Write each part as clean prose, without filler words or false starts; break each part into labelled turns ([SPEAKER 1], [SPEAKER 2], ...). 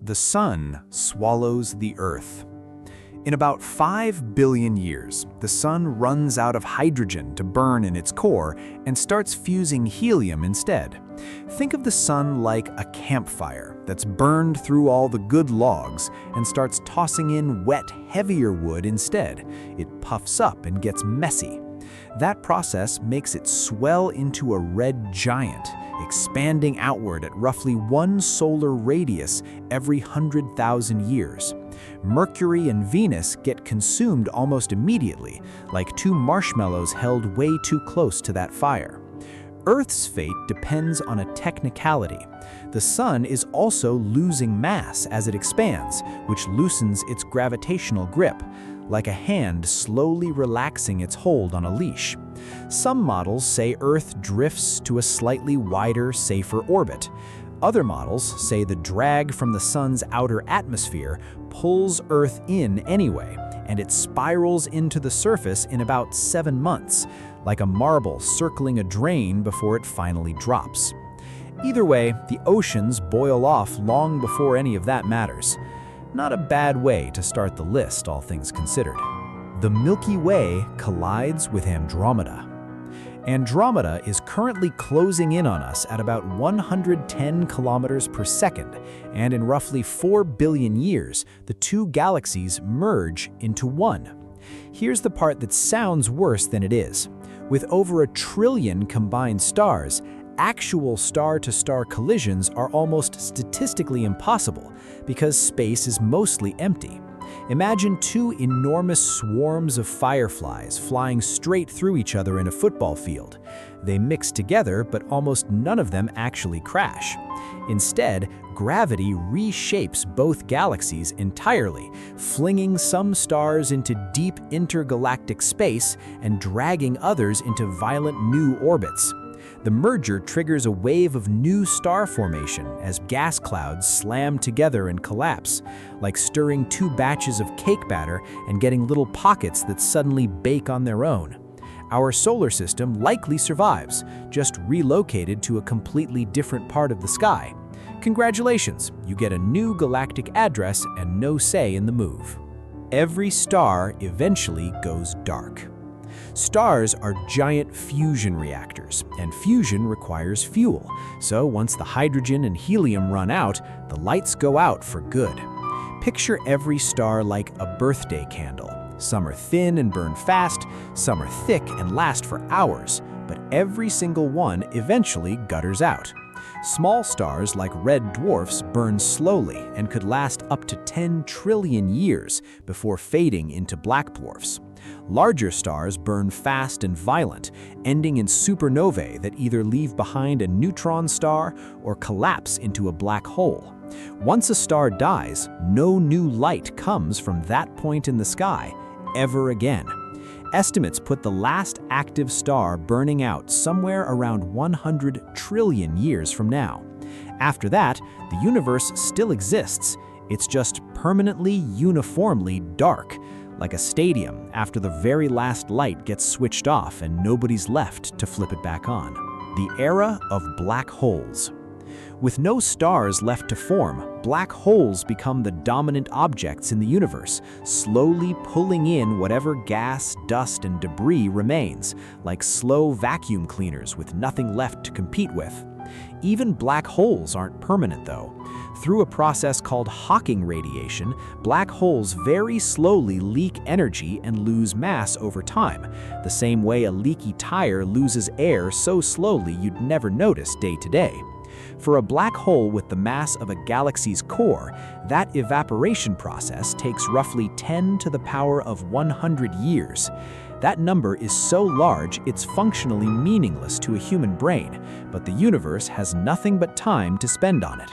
[SPEAKER 1] The Sun swallows the Earth. In about 5 billion years, the Sun runs out of hydrogen to burn in its core and starts fusing helium instead. Think of the Sun like a campfire that's burned through all the good logs and starts tossing in wet, heavier wood instead. It puffs up and gets messy. That process makes it swell into a red giant, expanding outward at roughly 1 solar radius every 100,000 years. Mercury and Venus get consumed almost immediately, like 2 marshmallows held way too close to that fire. Earth's fate depends on a technicality. The Sun is also losing mass as it expands, which loosens its gravitational grip, like a hand slowly relaxing its hold on a leash. Some models say Earth drifts to a slightly wider, safer orbit. Other models say the drag from the Sun's outer atmosphere pulls Earth in anyway, and it spirals into the surface in about 7 months, like a marble circling a drain before it finally drops. Either way, the oceans boil off long before any of that matters. Not a bad way to start the list, all things considered. The Milky Way collides with Andromeda. Andromeda is currently closing in on us at about 110 kilometers per second, and in roughly 4 billion years, the 2 galaxies merge into one. Here's the part that sounds worse than it is. With over 1 trillion combined stars, actual star-to-star collisions are almost statistically impossible because space is mostly empty. Imagine 2 enormous swarms of fireflies flying straight through each other in a football field. They mix together, but almost none of them actually crash. Instead, gravity reshapes both galaxies entirely, flinging some stars into deep intergalactic space and dragging others into violent new orbits. The merger triggers a wave of new star formation as gas clouds slam together and collapse, like stirring 2 batches of cake batter and getting little pockets that suddenly bake on their own. Our solar system likely survives, just relocated to a completely different part of the sky. Congratulations, you get a new galactic address and no say in the move. Every star eventually goes dark. Stars are giant fusion reactors, and fusion requires fuel. So once the hydrogen and helium run out, the lights go out for good. Picture every star like a birthday candle. Some are thin and burn fast, some are thick and last for hours, but every single one eventually gutters out. Small stars like red dwarfs burn slowly and could last up to 10 trillion years before fading into black dwarfs. Larger stars burn fast and violent, ending in supernovae that either leave behind a neutron star or collapse into a black hole. Once a star dies, no new light comes from that point in the sky ever again. Estimates put the last active star burning out somewhere around 100 trillion years from now. After that, the universe still exists. It's just permanently, uniformly dark, like a stadium after the very last light gets switched off and nobody's left to flip it back on. The era of black holes. With no stars left to form, black holes become the dominant objects in the universe, slowly pulling in whatever gas, dust, and debris remains, like slow vacuum cleaners with nothing left to compete with. Even black holes aren't permanent, though. Through a process called Hawking radiation, black holes very slowly leak energy and lose mass over time, the same way a leaky tire loses air so slowly you'd never notice day to day. For a black hole with the mass of a galaxy's core, that evaporation process takes roughly 10 to the power of 100 years. That number is so large it's functionally meaningless to a human brain, but the universe has nothing but time to spend on it.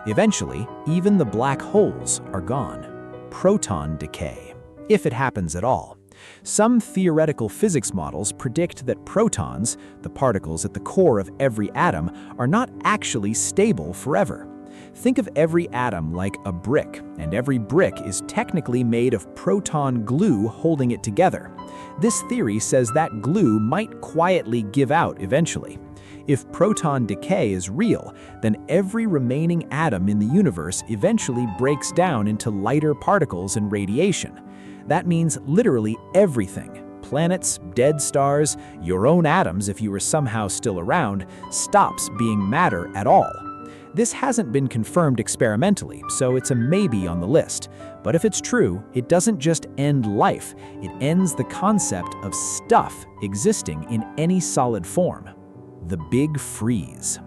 [SPEAKER 1] Eventually, even the black holes are gone. Proton decay, if it happens at all. Some theoretical physics models predict that protons, the particles at the core of every atom, are not actually stable forever. Think of every atom like a brick, and every brick is technically made of proton glue holding it together. This theory says that glue might quietly give out eventually. If proton decay is real, then every remaining atom in the universe eventually breaks down into lighter particles and radiation. That means literally everything. Planets, dead stars, your own atoms if you were somehow still around, stops being matter at all. This hasn't been confirmed experimentally, so it's a maybe on the list. But if it's true, it doesn't just end life, it ends the concept of stuff existing in any solid form. The Big Freeze.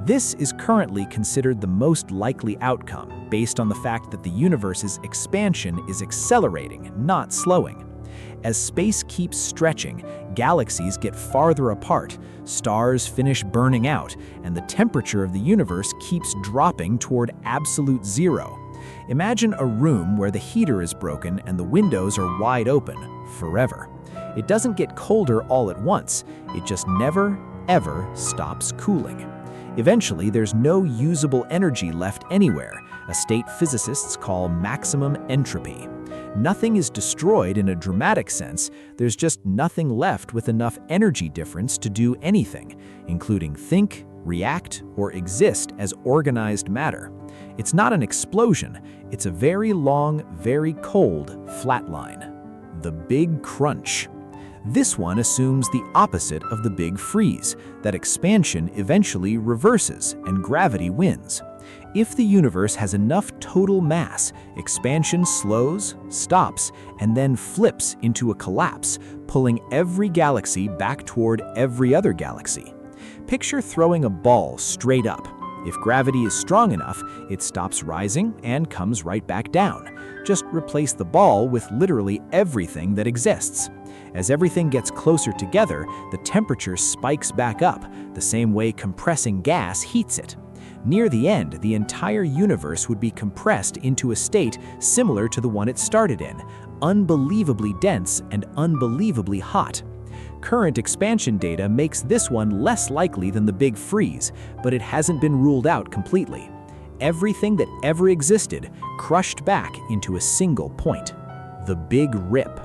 [SPEAKER 1] This is currently considered the most likely outcome, based on the fact that the universe's expansion is accelerating, not slowing. As space keeps stretching, galaxies get farther apart, stars finish burning out, and the temperature of the universe keeps dropping toward absolute zero. Imagine a room where the heater is broken and the windows are wide open, forever. It doesn't get colder all at once, it just never, ever stops cooling. Eventually, there's no usable energy left anywhere, a state physicists call maximum entropy. Nothing is destroyed in a dramatic sense, there's just nothing left with enough energy difference to do anything, including think, react, or exist as organized matter. It's not an explosion, it's a very long, very cold flatline. The Big Crunch. This one assumes the opposite of the Big Freeze, that expansion eventually reverses and gravity wins. If the universe has enough total mass, expansion slows, stops, and then flips into a collapse, pulling every galaxy back toward every other galaxy. Picture throwing a ball straight up. If gravity is strong enough, it stops rising and comes right back down. Just replace the ball with literally everything that exists. As everything gets closer together, the temperature spikes back up, the same way compressing gas heats it. Near the end, the entire universe would be compressed into a state similar to the one it started in, unbelievably dense and unbelievably hot. Current expansion data makes this one less likely than the Big Freeze, but it hasn't been ruled out completely. Everything that ever existed crushed back into a single point. The Big Rip.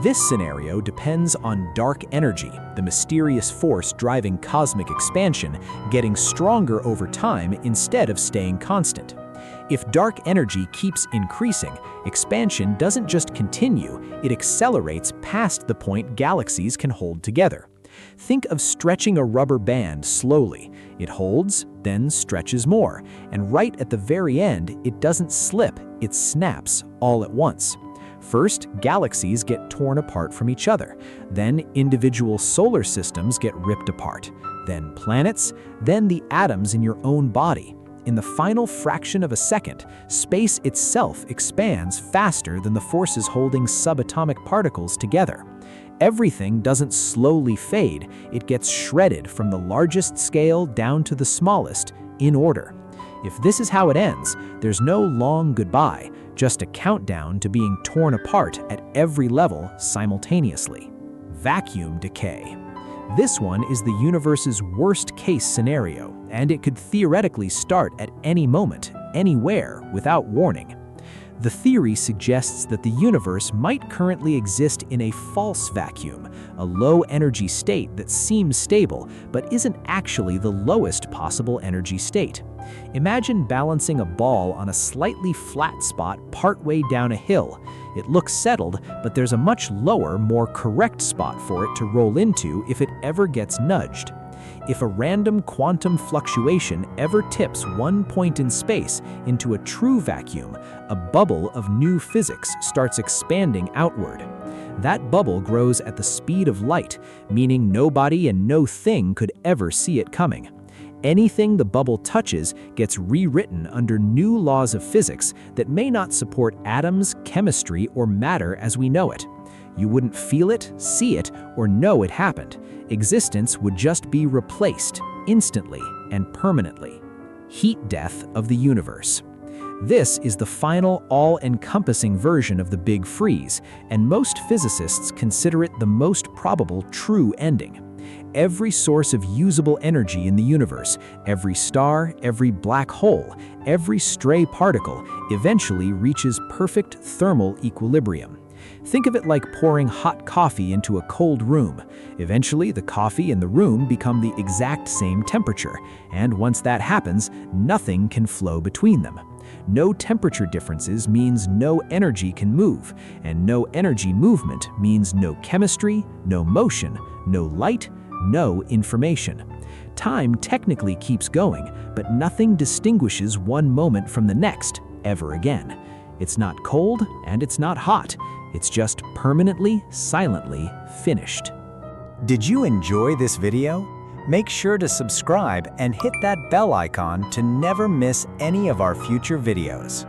[SPEAKER 1] This scenario depends on dark energy, the mysterious force driving cosmic expansion, getting stronger over time instead of staying constant. If dark energy keeps increasing, expansion doesn't just continue, it accelerates past the point galaxies can hold together. Think of stretching a rubber band slowly. It holds, then stretches more, and right at the very end, it doesn't slip, it snaps all at once. First, galaxies get torn apart from each other. Then individual solar systems get ripped apart. Then planets, then the atoms in your own body. In the final fraction of a second, space itself expands faster than the forces holding subatomic particles together. Everything doesn't slowly fade, it gets shredded from the largest scale down to the smallest, in order. If this is how it ends, there's no long goodbye, just a countdown to being torn apart at every level simultaneously. Vacuum decay. This one is the universe's worst-case scenario, and it could theoretically start at any moment, anywhere, without warning. The theory suggests that the universe might currently exist in a false vacuum, a low-energy state that seems stable but isn't actually the lowest possible energy state. Imagine balancing a ball on a slightly flat spot partway down a hill. It looks settled, but there's a much lower, more correct spot for it to roll into if it ever gets nudged. If a random quantum fluctuation ever tips one point in space into a true vacuum, a bubble of new physics starts expanding outward. That bubble grows at the speed of light, meaning nobody and no thing could ever see it coming. Anything the bubble touches gets rewritten under new laws of physics that may not support atoms, chemistry, or matter as we know it. You wouldn't feel it, see it, or know it happened. Existence would just be replaced, instantly and permanently. Heat death of the universe. This is the final, all-encompassing version of the Big Freeze, and most physicists consider it the most probable true ending. Every source of usable energy in the universe, every star, every black hole, every stray particle eventually reaches perfect thermal equilibrium. Think of it like pouring hot coffee into a cold room. Eventually, the coffee and the room become the exact same temperature, and once that happens, nothing can flow between them. No temperature differences means no energy can move, and no energy movement means no chemistry, no motion, no light, no information. Time technically keeps going, but nothing distinguishes one moment from the next, ever again. It's not cold and it's not hot. It's just permanently, silently finished.
[SPEAKER 2] Did you enjoy this video? Make sure to subscribe and hit that bell icon to never miss any of our future videos.